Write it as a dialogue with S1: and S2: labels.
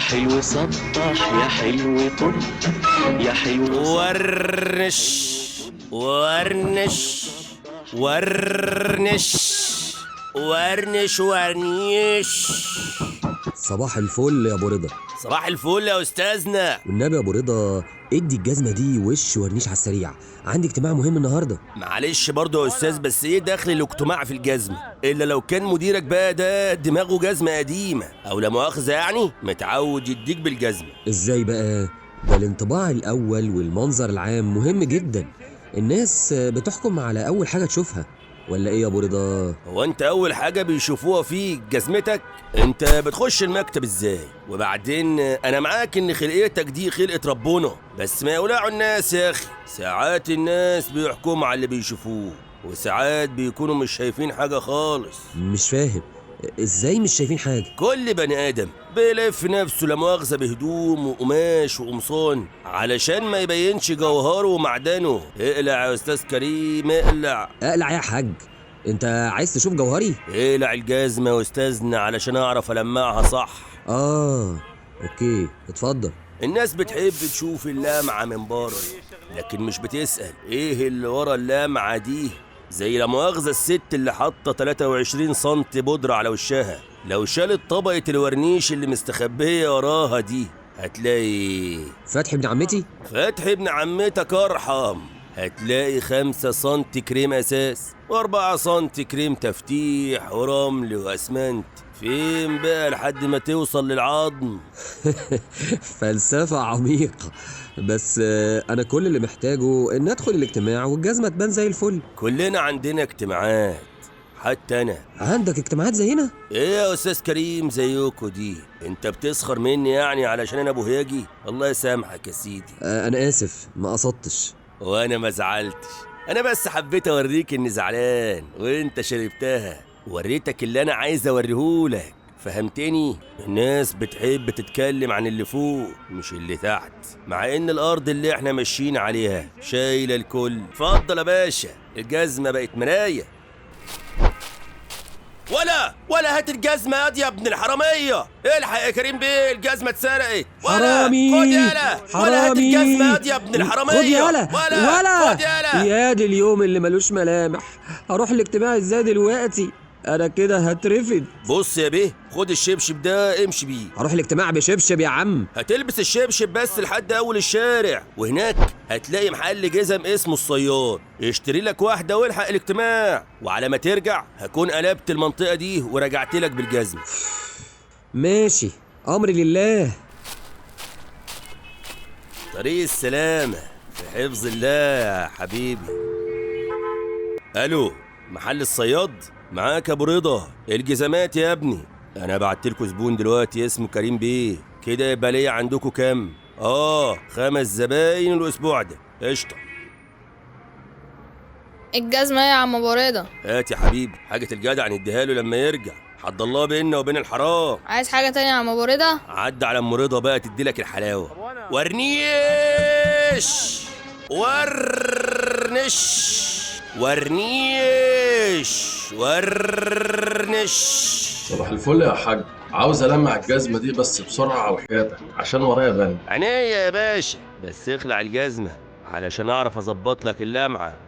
S1: حلو سطح يا حلو طل يا حلو
S2: ورنش ورنش ورنش ورنش ورنيش.
S3: صباح الفل يا ابو رضا.
S2: صباح الفل يا استاذنا.
S3: والنبي يا ابو رضا ادي الجزمه دي وش ورنيش على السريع، عندي اجتماع مهم النهارده.
S2: معلش برضه يا استاذ، بس ايه دخل الاجتماع في الجزمه؟ الا لو كان مديرك بقى ده دماغه جزمه قديمه او لا مؤاخذه يعني متعود يديك بالجزمه.
S3: ازاي بقى؟ ده الانطباع الاول والمنظر العام مهم جدا، الناس بتحكم على اول حاجه تشوفها، ولا ايه يا ابو رضا؟
S2: هو انت اول حاجه بيشوفوها فيك جزمتك؟ انت بتخش المكتب ازاي؟ وبعدين انا معاك ان خلقتك دي خلقه ربنا، بس ما يولعوا الناس يا اخي. ساعات الناس بيحكموا على اللي بيشوفوه، وساعات بيكونوا مش شايفين حاجه خالص.
S3: مش فاهم ازاي مش شايفين حاجه؟
S2: كل بني ادم بيلف نفسه لا مؤاخذه بهدوم وقماش وقمصان علشان ما يبينش جوهره ومعدنه. اقلع يا استاذ كريم، اقلع.
S3: اقلع يا حاج؟ انت عايز تشوف جوهري؟
S2: اقلع الجزمه يا استاذنا علشان اعرف المعها صح.
S3: اوكي اتفضل.
S2: الناس بتحب تشوف اللمعه من بره، لكن مش بتسال ايه اللي ورا اللمعه دي. زي لا مؤاخذه الست اللي حاطه 23 سم بودره على وشها، لو شالت طبقه الورنيش اللي مستخبيه وراها دي هتلاقي
S3: فتحي ابن عمتي؟
S2: فتحي ابن عمتك ارحم. هتلاقي 5 سم كريم اساس و4 سم كريم تفتيح ورمل واسمنت. فين بقى لحد ما توصل للعظم؟
S3: فلسفة عميقة، بس أنا كل اللي محتاجه إن أدخل الاجتماع والجزمة تبان زي الفل.
S2: كلنا عندنا اجتماعات، حتى أنا.
S3: عندك اجتماعات زينا؟
S2: إيه يا أستاذ كريم زيكو دي؟ أنت بتسخر مني يعني علشان أنا أبو هياجي؟ الله يسامحك يا سيدي.
S3: أنا آسف، ما قصدتش.
S2: وأنا ما زعلتش، أنا بس حبيت أوريك إني زعلان وأنت شربتها. وريتك اللي أنا عايز أوريهولك، فهمتني؟ الناس بتحب تتكلم عن اللي فوق مش اللي تحت، مع ان الارض اللي احنا ماشيين عليها شايله الكل. اتفضل يا باشا، الجزمه بقت مرايه. ولا هات الجزمه يا ابن الحراميه. الحق يا كريم بيه، الجزمه اتسرقت.
S3: حرامي
S2: خد يالا. ولا هات الجزمه يا ابن الحراميه.
S3: خد يالا.
S2: ولا خد يالا.
S3: يا دي اليوم اللي ملوش ملامح، هروح الاجتماع ازاي دلوقتي؟ انا كده هترفد.
S2: بص يا بيه، خد الشبشب ده امشي بيه.
S3: هروح الاجتماع بشبشب يا عم؟
S2: هتلبس الشبشب بس لحد اول الشارع، وهناك هتلاقي محل جزم اسمه الصياد. اشتري لك واحده والحق الاجتماع، وعلى ما ترجع هكون قلبت المنطقه دي ورجعت لك بالجزمه.
S3: ماشي، امري لله.
S2: طريق السلامه في حفظ الله يا حبيبي. الو، محل الصياد؟ معاك ابو رضا، الجزمات يا ابني. انا بعتلكوا زبون دلوقتي اسمه كريم بيه، كده يبقى ليا عندكوا كام؟ 5 زباين الاسبوع ده. قشطه.
S4: الجزمة ايه يا عم ابو رضا؟
S2: هات يا حبيبي، حاجه الجدع نديها له لما يرجع. حد الله بيننا وبين الحرام.
S4: عايز حاجة تانية يا عم ابو رضا؟
S2: عدى على ام رضا بقى تديلك الحلاوه. ورنيش ورنش ورنيش ورنش.
S5: صباح الفل يا حاج، عاوز ألمع الجزمة دي بس بسرعة وحياتك عشان ورايا بند.
S2: عينيا يا باشا، بس اخلع الجزمة علشان اعرف اظبط لك اللمعة.